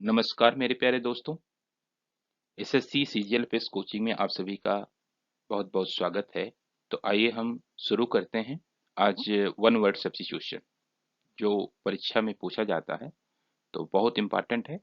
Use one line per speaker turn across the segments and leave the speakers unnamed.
नमस्कार मेरे प्यारे दोस्तों। एसएससी सीजीएल कोचिंग में आप सभी का बहुत बहुत स्वागत है। तो आइए हम शुरू करते हैं। आज वन वर्ड सब्स्टिट्यूशन जो परीक्षा में पूछा जाता है, तो बहुत इम्पोर्टेंट है।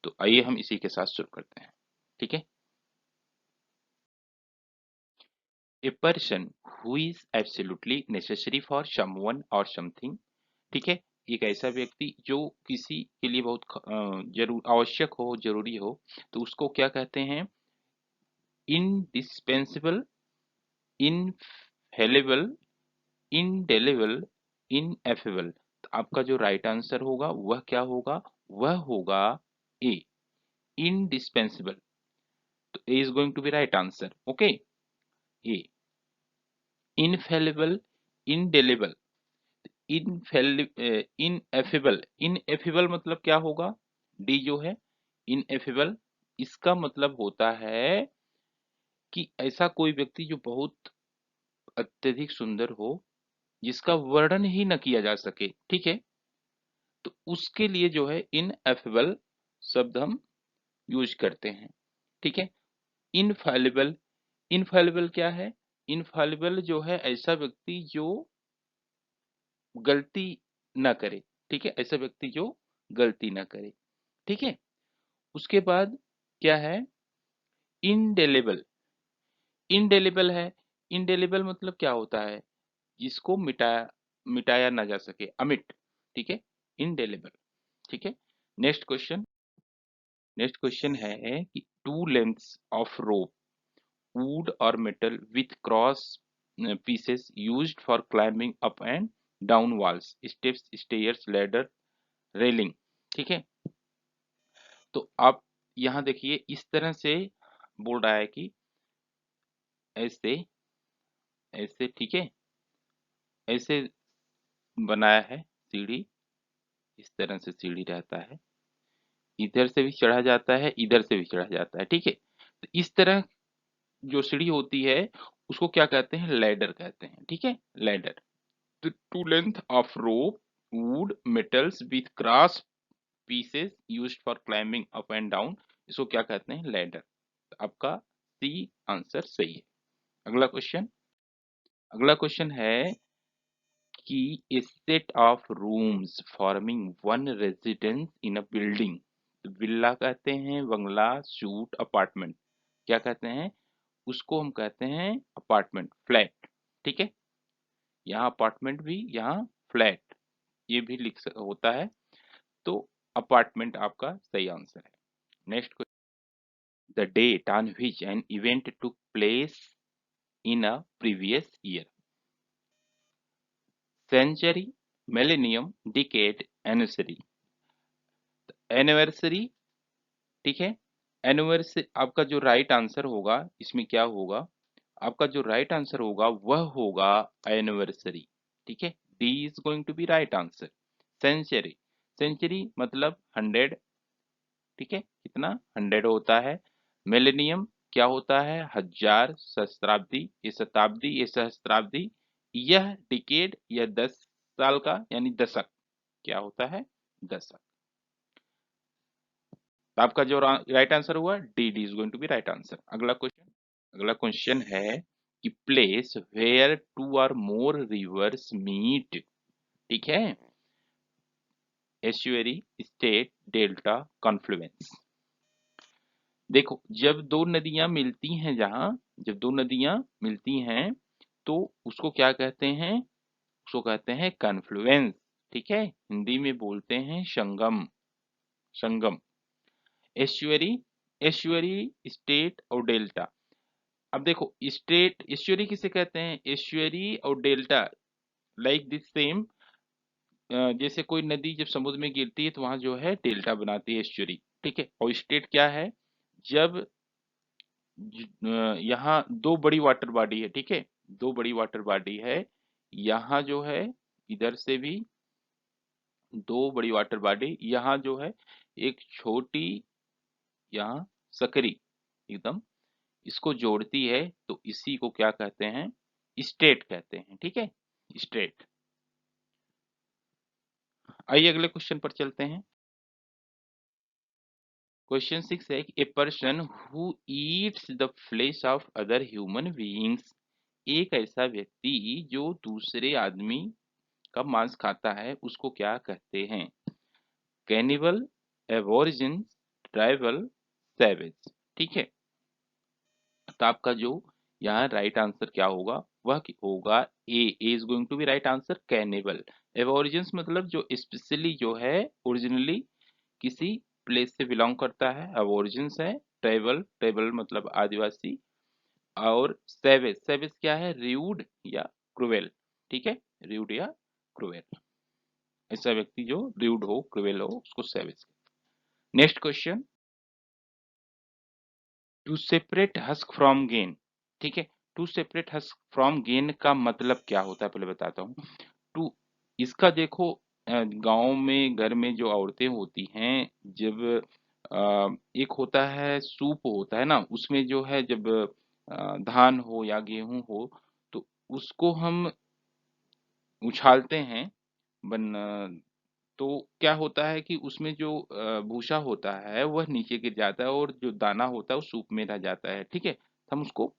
तो आइए हम इसी के साथ शुरू करते हैं। ठीक है। A person who is absolutely necessary for someone और समथिंग। ठीक है। एक ऐसा व्यक्ति जो किसी के लिए बहुत जरूर आवश्यक हो, जरूरी हो, तो उसको क्या कहते हैं? Indispensable, infallible, indelible, ineffable. तो आपका जो राइट आंसर होगा वह क्या होगा? वह होगा ए, इंडिस्पेंसिबल। तो A is going to be right answer. Okay. A. Infallible, indelible, ineffable. Ineffable मतलब क्या होगा? डी जो है इनएफेबल, इसका मतलब होता है कि ऐसा कोई व्यक्ति जो बहुत अत्यधिक सुंदर हो, जिसका वर्णन ही न किया जा सके। ठीक है। तो उसके लिए जो है इनएफेबल शब्द हम यूज करते हैं। ठीक है। इनफालिबल, इनफालिबल क्या है? इनफालिबल जो है ऐसा व्यक्ति जो गलती ना करे। ठीक है। ऐसा व्यक्ति जो गलती ना करे। ठीक है। उसके बाद क्या है? इनडेलेबल। इनडेलेबल है। इनडेलेबल मतलब क्या होता है? जिसको मिटाया मिटाया ना जा सके, अमिट। ठीक है। इनडेलेबल। ठीक है। Next question. नेक्स्ट क्वेश्चन है कि two lengths of rope, wood or metal with cross pieces used for climbing up and down walls, steps, stairs, ladder, railing। ठीक है। तो आप यहाँ देखिए इस तरह से बोल रहा है कि ऐसे ऐसे। ठीक है। ऐसे बनाया है सीढ़ी। इस तरह से सीढ़ी रहता है, इधर से भी चढ़ा जाता है, इधर से भी चढ़ा जाता है। ठीक है। तो इस तरह जो सीढ़ी होती है उसको क्या कहते हैं? लैडर कहते हैं। ठीक है। Ladder. The two length of rope, wood, metals with cross pieces used for climbing up and down, इसको क्या कहते हैं? लैडर। आपका सी आंसर सही है। अगला क्वेश्चन। अगला क्वेश्चन है कि a set of rooms forming one residence in a building, villa कहते हैं, बंगला, सूट, अपार्टमेंट, क्या कहते हैं? उसको हम कहते हैं अपार्टमेंट, फ्लैट। ठीक है। यहाँ अपार्टमेंट भी, यहाँ फ्लैट, ये भी होता है। तो अपार्टमेंट आपका सही आंसर है। Next question. The date on which an event took place in a previous year. Century, millennium, decade, anniversary. Anniversary. ठीक है। एनिवर्सरी आपका जो राइट आंसर होगा, इसमें क्या होगा? आपका जो राइट आंसर होगा वह होगा एनिवर्सरी। ठीक है। D is going to be right answer. Century, century मतलब 100। ठीक है। कितना? 100 होता है। मिलेनियम क्या होता है? हजार। सहस्त्राब्दी, ये शताब्दी, ये सहस्त्राब्दी। यह डिकेड, यह 10 साल का यानी दशक, क्या होता है? दशक। तो आपका जो राइट आंसर हुआ D, D is going to be right answer. अगला क्वेश्चन। अगला क्वेश्चन है कि place where two or more rivers meet. ठीक है। Estuary, state, delta, confluence. देखो जब दो नदियां मिलती हैं, जहां जब दो नदियां मिलती हैं तो उसको क्या कहते हैं? उसको कहते हैं कन्फ्लुएंस। ठीक है। हिंदी में बोलते हैं संगम, संगम। एस्चुअरी, एस्चुअरी, स्टेट और डेल्टा। अब देखो स्टेट, एस्चुअरी किसे कहते हैं? एस्चुअरी और डेल्टा लाइक दिस सेम। जैसे कोई नदी जब समुद्र में गिरती है तो वहां जो है डेल्टा बनाती है एस्चुअरी। ठीक है। और स्टेट क्या है? जब यहाँ दो बड़ी वाटर बॉडी है। ठीक है। दो बड़ी वाटर बॉडी है, यहाँ जो है इधर से भी दो बड़ी वाटर बॉडी, यहाँ जो है एक छोटी, यहाँ सकरी एकदम, इसको जोड़ती है, तो इसी को क्या कहते हैं? स्टेट कहते हैं। ठीक है। स्टेट। आइए अगले क्वेश्चन पर चलते हैं। क्वेश्चन 6 है a person who eats the flesh of other human beings, एक ऐसा व्यक्ति जो दूसरे आदमी का मांस खाता है उसको क्या कहते हैं? Cannibal, aborigine, tribal, savage. ठीक है, तो आपका जो यहाँ राइट आंसर क्या होगा, वह होगा A is going to be right answer, cannibal. Aborigines मतलब जो स्पेशली जो है ओरिजिनली किसी प्लेस से बिलोंग करता है, एबोरिजिन्स है। ट्राइबल, ट्राइबल मतलब आदिवासी। और सैवेज, सैवेज क्या है, रूड या क्रुएल। ठीक है, रूड या क्रुएल, ऐसा व्यक्ति जो रूड हो, क्रुएल हो, उसको savage. Next question, to separate husk from grain. ठीक है, to separate husk from grain का मतलब क्या होता है, पहले बताता हूँ। टू, इसका देखो, गांव में घर में जो औरतें होती हैं, जब एक होता है सूप होता है ना, उसमें जो है जब धान हो या गेहूं हो, तो उसको हम उछालते हैं। बन तो क्या होता है कि उसमें जो भूसा होता है वह नीचे गिर जाता है और जो दाना होता है वो सूप में रह जाता है। ठीक है, तो हम उसको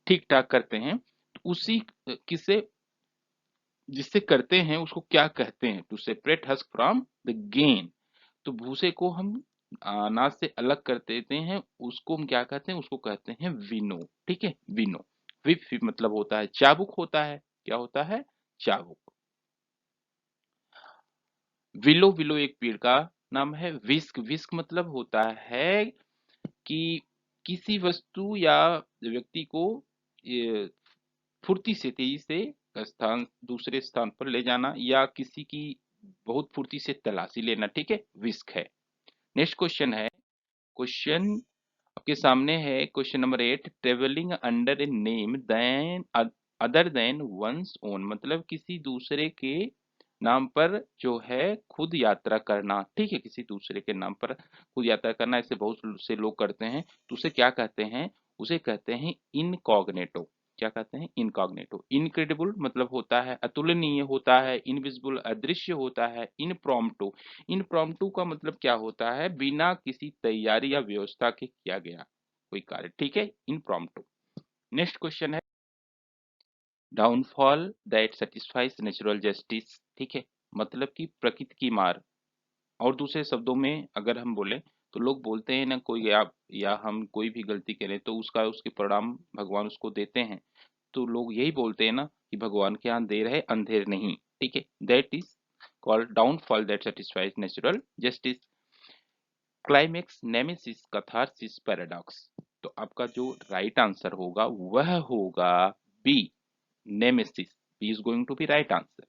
ठीक ठाक करते हैं। तो उसी किसे जिससे करते हैं उसको क्या कहते हैं, to separate husk from the grain. तो भूसे को हम अनाज से अलग कर देते हैं, उसको हम क्या कहते हैं, उसको कहते हैं विनो। ठीक है, विनो। विप मतलब होता है चाबुक, होता है क्या होता है, चाबुक। विलो, विलो एक पेड़ का नाम है। विस्क, विस्क मतलब होता है कि किसी वस्तु या व्यक्ति को ये फुर्ती से, तेजी से स्थान दूसरे स्थान पर ले जाना, या किसी की बहुत फुर्ती से तलाशी लेना। ठीक है, विस्क है। नेक्स्ट क्वेश्चन है, क्वेश्चन आपके सामने है, question number 8, travelling under a name than other than one's own, मतलब किसी दूसरे के नाम पर जो है खुद यात्रा करना। ठीक है, किसी दूसरे के नाम पर खुद यात्रा करना, ऐसे बहुत से लोग करते हैं, तो उसे क्या कहते हैं, उसे कहते हैं इनकॉग्निटो। क्या कहते हैं, इनकॉग्निटो। इनक्रेडिबल मतलब होता है अतुलनीय, होता है इनविजिबल अदृश्य, होता है इनप्रॉम्प्टू। इनप्रॉम्प्टू का मतलब क्या होता है, बिना किसी तैयारी या व्यवस्था के किया गया कोई कार्य। ठीक है, इनप्रॉम्प्टू। नेक्स्ट क्वेश्चन है, downfall that satisfies natural justice. ठीक है, मतलब कि प्रकृति की मार। और दूसरे शब्दों में अगर हम बोले तो लोग बोलते हैं ना, कोई आप या हम कोई भी गलती करें तो उसका उसके परिणाम भगवान उसको देते हैं। तो लोग यही बोलते हैं ना कि भगवान के यहाँ देर है अंधेर नहीं। ठीक है, that is called downfall that satisfies natural justice. Climax, nemesis, catharsis, paradox. तो आपका जो राइट आंसर होगा वह होगा B, nemesis. B is going to be right answer.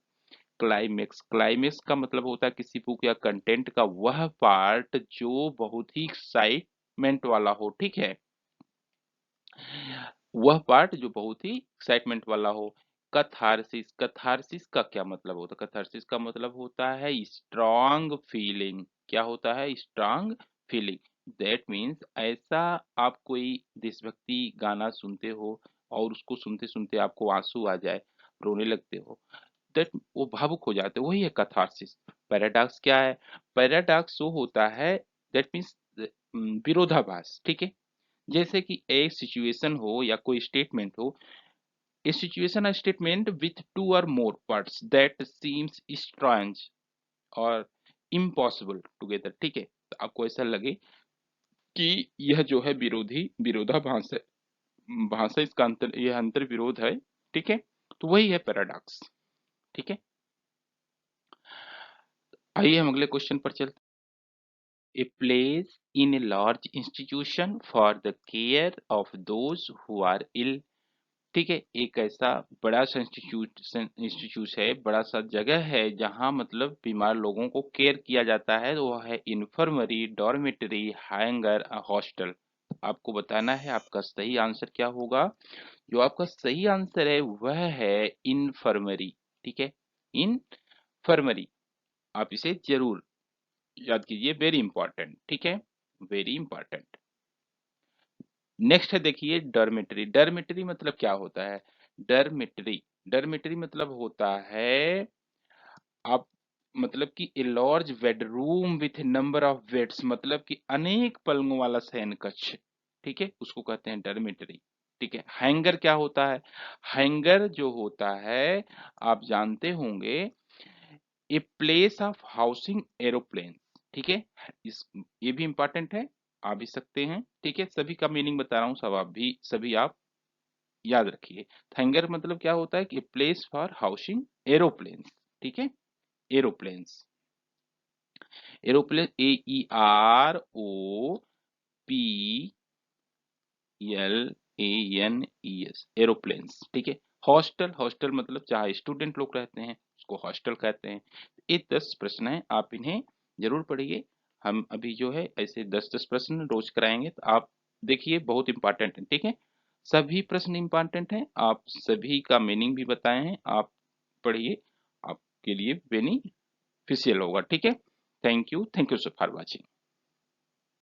Climax, climax का मतलब होता है किसी बुक या कंटेंट का वह पार्ट जो बहुत ही एक्साइटमेंट वाला हो। ठीक है, वह पार्ट जो बहुत ही एक्साइटमेंट वाला हो। कथारसिस, कथारसिस का क्या मतलब होता है, कथारसिस का मतलब होता है स्ट्रॉन्ग फीलिंग। क्या होता है, स्ट्रॉन्ग फीलिंग। दैट मीन्स ऐसा आप कोई देशभक्ति गाना सुनते हो और उसको सुनते सुनते आपको आंसू आ जाए, रोने लगते हो, दैट वो भावुक हो जाते हैं, वही है कथारसिस। पैराडॉक्स क्या है, पैराडॉक्स वो होता है, दैट मीन्स विरोधाभास। ठीक है, जैसे कि एक सिचुएशन हो या कोई स्टेटमेंट हो, ए सिचुएशन स्टेटमेंट विथ टू और मोर पार्ट्स दैट सीम्स स्ट्रेंज और इम्पॉसिबल टुगेदर। ठीक है, तो आपको ऐसा लगे कि यह जो है विरोधी, विरोधाभास है, भाषा इसका अंतर, यह अंतर विरोध है। ठीक है, तो वही है पैराडॉक्स। ठीक है, आइए हम अगले क्वेश्चन पर चलते हैं। A place in a large institution for the care of those who are ill. ठीक है, एक ऐसा बड़ा सा इंस्टीट्यूट है, बड़ा सा जगह है जहाँ मतलब बीमार लोगों को केयर किया जाता है, तो वह है इन्फर्मरी, डॉर्मेटरी, हैंगर, हॉस्टल। आपको बताना है आपका सही आंसर क्या होगा। जो आपका सही आंसर है वह है इन्फर्मरी। ठीक है, इन्फर्मरी, आप इसे जरूर याद कीजिए, वेरी इंपॉर्टेंट। ठीक है, वेरी इंपॉर्टेंट। नेक्स्ट है, देखिए डॉर्मेटरी। डॉर्मेटरी मतलब क्या होता है, डॉर्मेटरी, डॉर्मेटरी मतलब होता है आप मतलब कि a large bedroom with A number of beds, मतलब कि अनेक पलंगों वाला शयन कक्ष, ठीक है, उसको कहते हैं डॉर्मेटरी। ठीक है, हैंगर क्या होता है? हैंगर जो होता है, आप जानते होंगे, a place of housing aeroplane. ठीक है, इस ये भी इंपॉर्टेंट है, आ भी सकते हैं। ठीक है, सभी का मीनिंग बता रहा हूँ, सब आप भी सभी आप याद रखिए। हैंगर मतलब क्या होता है कि प्लेस फॉर हाउसिंग एरोप्लेन्स। ठीक है, एरोप्लेन्स, एरोप्लेन, AEROPLANES, एरोप्लेन्स। ठीक है, हॉस्टल, हॉस्टल मतलब जहाँ स्टूडेंट लोग रहते हैं उसको हॉस्टल कहते हैं। ये 10 प्रश्न हैं, आप इन्हें जरूर पढ़िए। हम अभी जो है ऐसे 10-10 प्रश्न रोज कराएंगे, तो आप देखिए बहुत इंपॉर्टेंट है। ठीक है, सभी प्रश्न इंपॉर्टेंट हैं, आप सभी का मीनिंग भी बताए हैं, आप पढ़िए, आपके लिए बेनिफिशियल होगा। ठीक है, thank you so for watching.